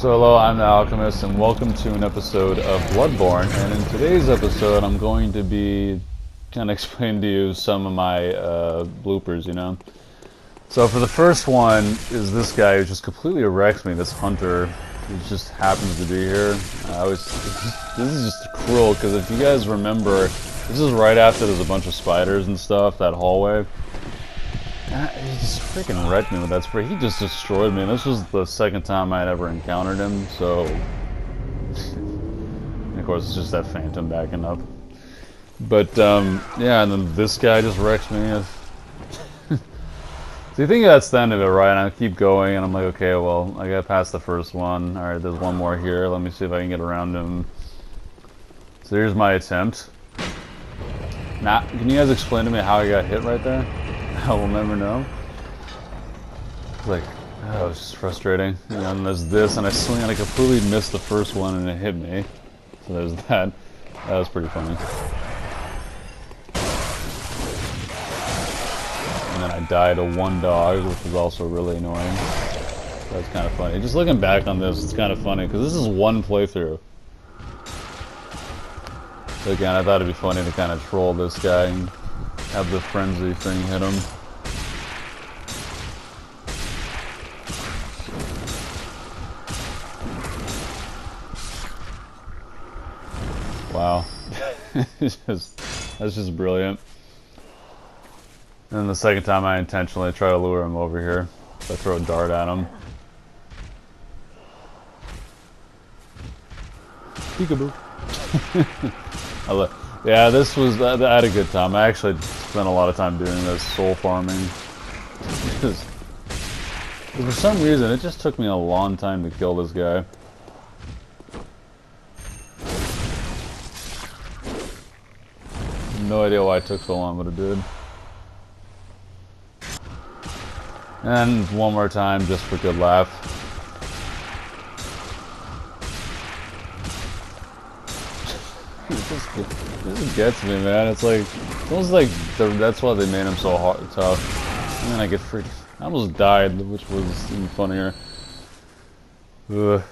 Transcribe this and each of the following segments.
So hello, I'm the Alchemist, and welcome to an episode of Bloodborne. And in today's episode, I'm going to be kind of explaining to you some of my bloopers, you know? So for the first one is this guy who just completely wrecks me, this hunter who just happens to be here. This is just cruel, because if you guys remember, this is right after there's a bunch of spiders and stuff, that hallway. He just freaking wrecked me with that spray. He just destroyed me, and this was the second time I'd ever encountered him, so... And of course, it's just that phantom backing up. But, yeah, and then this guy just wrecks me. So you think that's the end of it, right? And I keep going, and I'm like, okay, well, I got past the first one. Alright, there's one more here. Let me see if I can get around him. So here's my attempt. Now, can you guys explain to me how I got hit right there? I will never know. Like, oh, it's just frustrating. You know, and there's this, and I swing, and I completely missed the first one, and it hit me. So there's that. That was pretty funny. And then I died to one dog, which was also really annoying. That's kind of funny. Just looking back on this, it's kind of funny, because this is one playthrough. So again, I thought it'd be funny to kind of troll this guy and have the frenzy thing hit him. Wow. That's just brilliant. And then the second time I intentionally try to lure him over here. So I throw a dart at him. Peekaboo. Yeah, this was, I had a good time. I actually spent a lot of time doing this, soul farming. Because for some reason, it just took me a long time to kill this guy. No idea why it took so long, but it did. And one more time, just for good laugh. It just gets me, man. It's like, almost like that's why they made him so hard, tough. And then I get freaked. I almost died, which was even funnier. Ugh.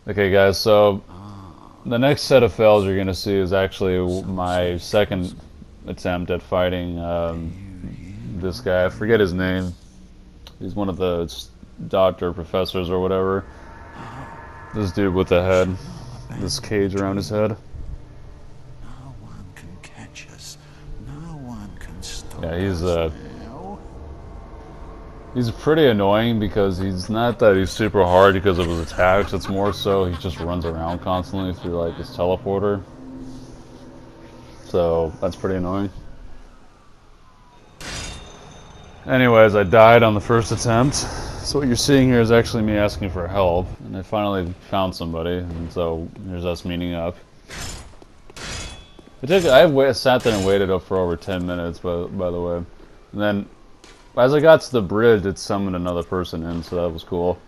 Okay, guys. So the next set of fails you're gonna see is actually my second attempt at fighting this guy. I forget his name. He's one of the doctor professors or whatever. This dude with the head, this cage around his head. No one can catch us. No one can stop Yeah, he's pretty annoying because he's not that he's super hard because of his attacks. It's more so he just runs around constantly through like his teleporter. So that's pretty annoying. Anyways, I died on the first attempt. So what you're seeing here is actually me asking for help, and I finally found somebody, and so here's us meeting up. I sat there and waited up for over 10 minutes, by the way. And then, as I got to the bridge, it summoned another person in, so that was cool.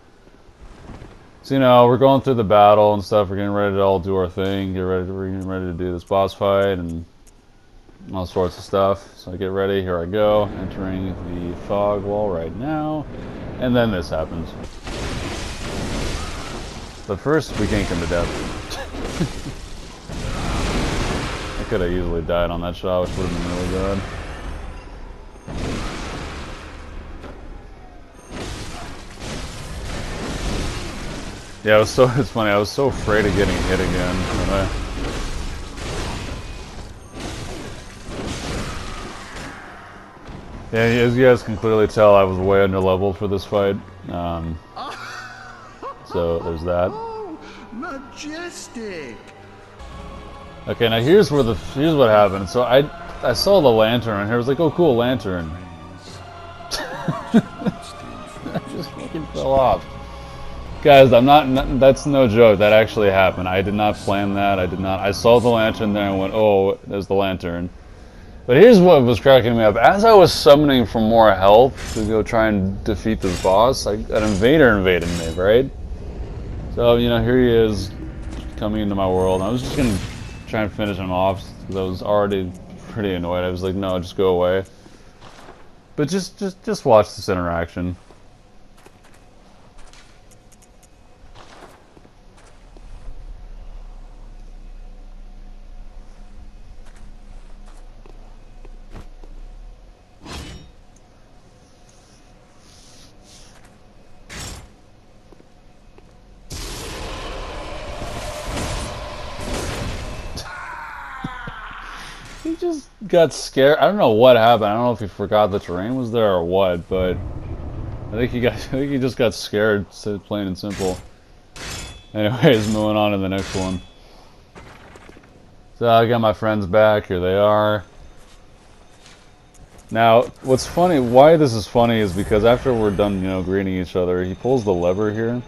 So, you know, we're going through the battle and stuff, we're getting ready to all do our thing, we're getting ready to do this boss fight, and all sorts of stuff. So I get ready, here I go, entering the fog wall right now. And then this happens. But first, we gank him to death. I could have easily died on that shot, which would have been really good. Yeah, it's funny, I was so afraid of getting hit again. Yeah, as you guys can clearly tell, I was way under leveled for this fight. So there's that. Oh, majestic! Okay, now here's what happened. So I saw the lantern, and I was like, oh cool, lantern. I just fucking fell off. Guys, that's no joke. That actually happened. I did not plan that. I saw the lantern there and went, oh, there's the lantern. But here's what was cracking me up. As I was summoning for more health to go try and defeat this boss, an invader invaded me, right? So, you know, here he is coming into my world. I was just going to try and finish him off because I was already pretty annoyed. I was like, no, just go away. But just watch this interaction. just got scared. I don't know what happened. I don't know if he forgot the terrain was there or what, but I think he just got scared, plain and simple. Anyways, moving on to the next one. So I got my friends back. Here they are. Now, what's funny, why this is funny is because after we're done, greeting each other, he pulls the lever here.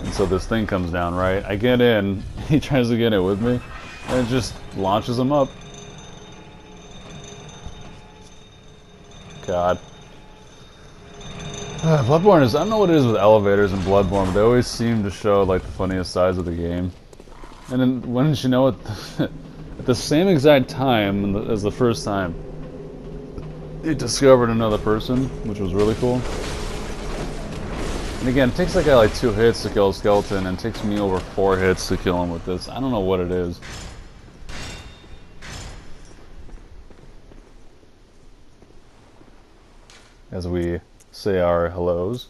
And so this thing comes down, right? I get in, he tries to get it with me, and it just launches him up. God. Bloodborne is, I don't know what it is with elevators in Bloodborne, but they always seem to show, like, the funniest sides of the game. And then, wouldn't you know it, at the same exact time as the first time, it discovered another person, which was really cool. And again, it takes that guy like 2 hits to kill a skeleton, and it takes me over 4 hits to kill him with this. I don't know what it is. As we say our hellos.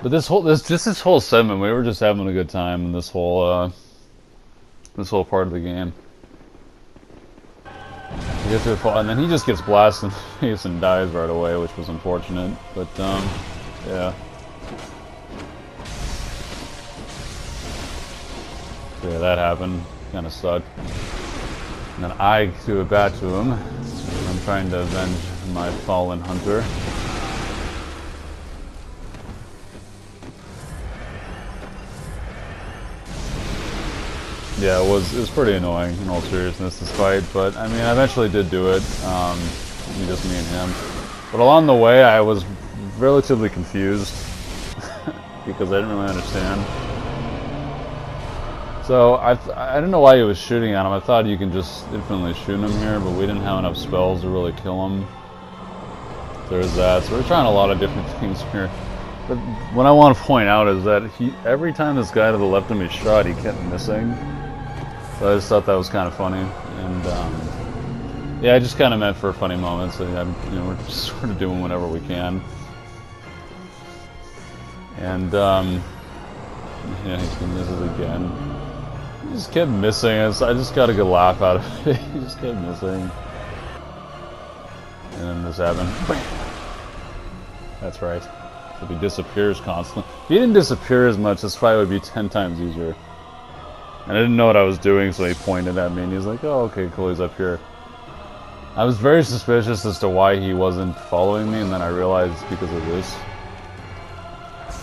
But this whole segment, we were just having a good time in this whole part of the game. You get to a fall, and then he just gets blasted in the face and dies right away, which was unfortunate. But yeah. Yeah, that happened. Kind of sucked. And then I do it back to him. I'm trying to avenge my fallen hunter. Yeah, it was pretty annoying in all seriousness, this fight, but I mean, I eventually did do it. Just me and him. But along the way, I was relatively confused because I didn't really understand. So I didn't know why he was shooting at him. I thought you can just infinitely shoot him here, but we didn't have enough spells to really kill him. There's that. So we're trying a lot of different things here. But what I want to point out is that every time this guy to the left of me shot, he kept missing. So I just thought that was kind of funny, and yeah, I just kind of meant for funny moments. So, we're just sort of doing whatever we can, and yeah, he misses again. He just kept missing. I just got a good laugh out of it. He just kept missing, and then this happened. That's right. So he disappears constantly. If he didn't disappear as much, this fight would be 10 times easier. And I didn't know what I was doing, so he pointed at me, and he's like, oh, okay, cool, he's up here. I was very suspicious as to why he wasn't following me, and then I realized it's because of this.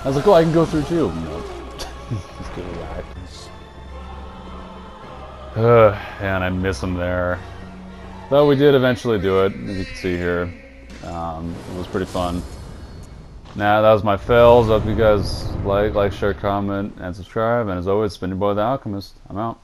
I was like, oh, I can go through too. No. Just get relaxed. And I miss him there. But we did eventually do it, as you can see here. It was pretty fun. Nah, that was my fails. I hope you guys like, share, comment, and subscribe. And as always, it's been your boy, The Alchemist. I'm out.